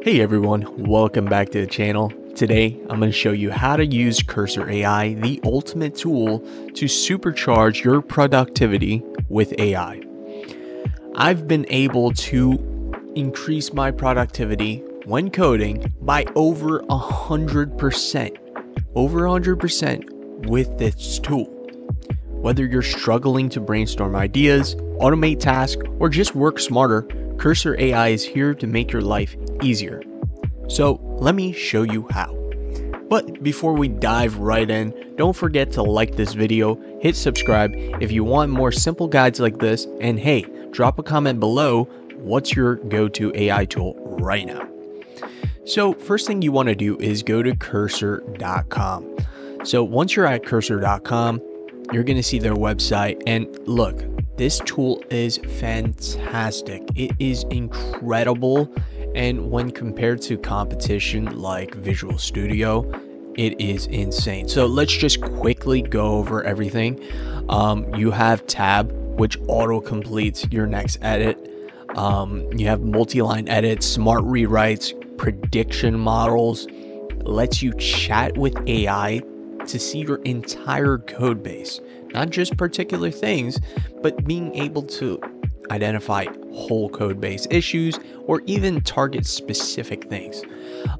Hey everyone, welcome back to the channel. Today, I'm going to show you how to use Cursor AI, the ultimate tool to supercharge your productivity with AI. I've been able to increase my productivity when coding by over 100% with this tool. Whether you're struggling to brainstorm ideas, automate tasks, or just work smarter, Cursor AI is here to make your life easier. So let me show you how. But before we dive right in, don't forget to like this video, hit subscribe if you want more simple guides like this, and hey, drop a comment below what's your go-to AI tool right now. So first thing you want to do is go to cursor.com. So once you're at cursor.com, you're going to see their website, and look, this tool is fantastic. It is incredible, and when compared to competition like Visual Studio, it is insane. So let's just quickly go over everything. You have tab, which auto completes your next edit. You have multi-line edits, smart rewrites, prediction models, lets you chat with AI to see your entire code base, not just particular things, but being able to identify whole code base issues or even target specific things.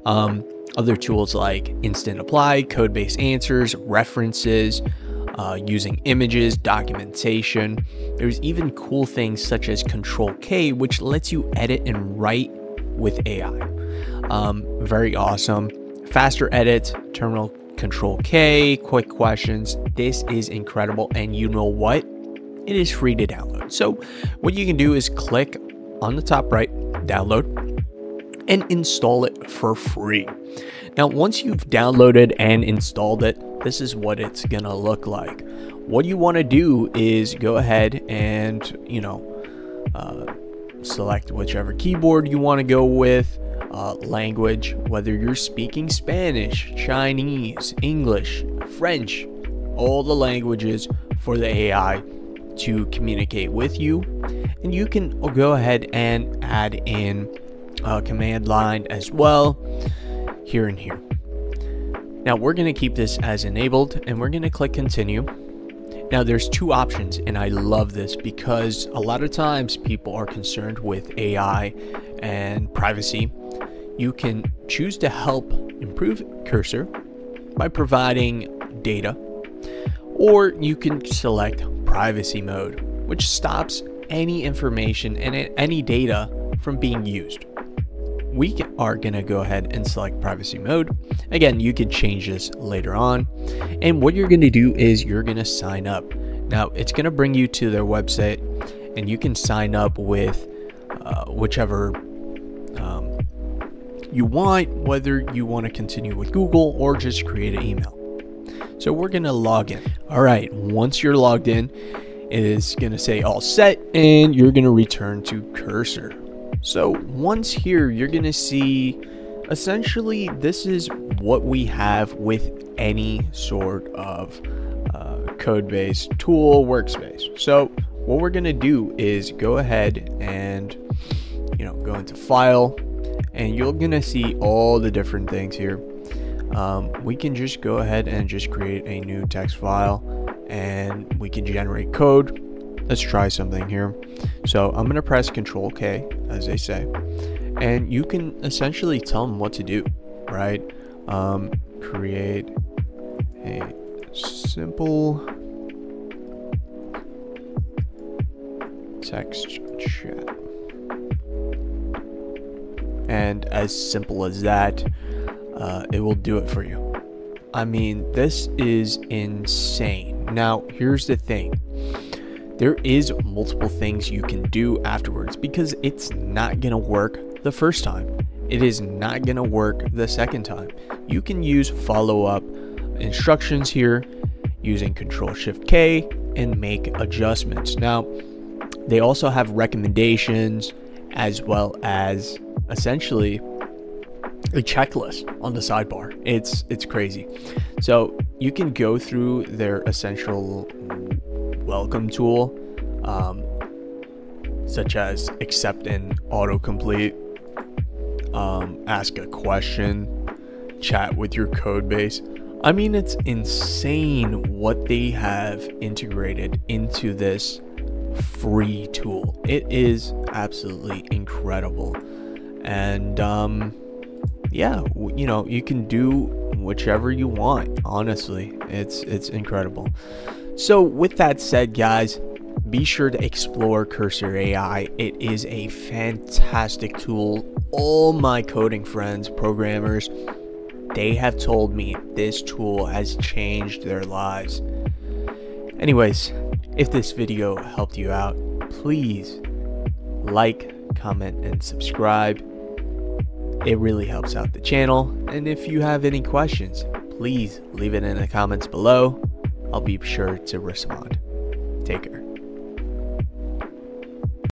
Other tools like instant apply, code base answers, references, using images, documentation. There's even cool things such as Control K, which lets you edit and write with AI. Very awesome. Faster edits, terminal Control K, quick questions. This is incredible, and you know what? It is free to download. So what you can do is click on the top right, download, and install it for free. Now, once you've downloaded and installed it, this is what it's gonna look like. What you want to do is go ahead and, select whichever keyboard you want to go with. Language, whether you're speaking Spanish, Chinese, English, French, all the languages for the AI to communicate with you. And you can go ahead and add in a command line as well, here and here. Now we're going to keep this as enabled, and we're going to click continue. Now there's two options, and I love this because a lot of times people are concerned with AI and privacy. You can choose to help improve Cursor by providing data, or you can select privacy mode, which stops any information and any data from being used. We are going to go ahead and select privacy mode. Again, you can change this later on. And what you're going to do is you're going to sign up. Now, it's going to bring you to their website, and you can sign up with whichever you want, whether you want to continue with Google or just create an email. So we're going to log in. All right, once you're logged in, it is going to say all set, and you're going to return to Cursor. So once here, you're going to see, essentially, this is what we have with any sort of code-based tool workspace. So what we're going to do is go ahead and, go into File, and you're going to see all the different things here. We can just go ahead and just create a new text file, and we can generate code. Let's try something here. So I'm going to press Control K, as they say, and you can essentially tell them what to do, right? Create a simple text chat. And as simple as that, it will do it for you. I mean, this is insane. Now, here's the thing. There is multiple things you can do afterwards, because it's not going to work the first time. It is not going to work the second time. You can use follow-up instructions here using Control-Shift-K and make adjustments. Now, they also have recommendations as well as essentially a checklist on the sidebar. It's crazy. So you can go through their essential welcome tool, such as accept and autocomplete. ask a question, chat with your code base. I mean, it's insane what they have integrated into this free tool. It is absolutely incredible. And yeah, you know, you can do whichever you want. Honestly, it's incredible. So with that said, guys, be sure to explore Cursor AI. It is a fantastic tool. All my coding friends, programmers, they have told me this tool has changed their lives. Anyways, if this video helped you out, please like, comment, and subscribe. It really helps out the channel. And if you have any questions, please leave it in the comments below. I'll be sure to respond. Take care.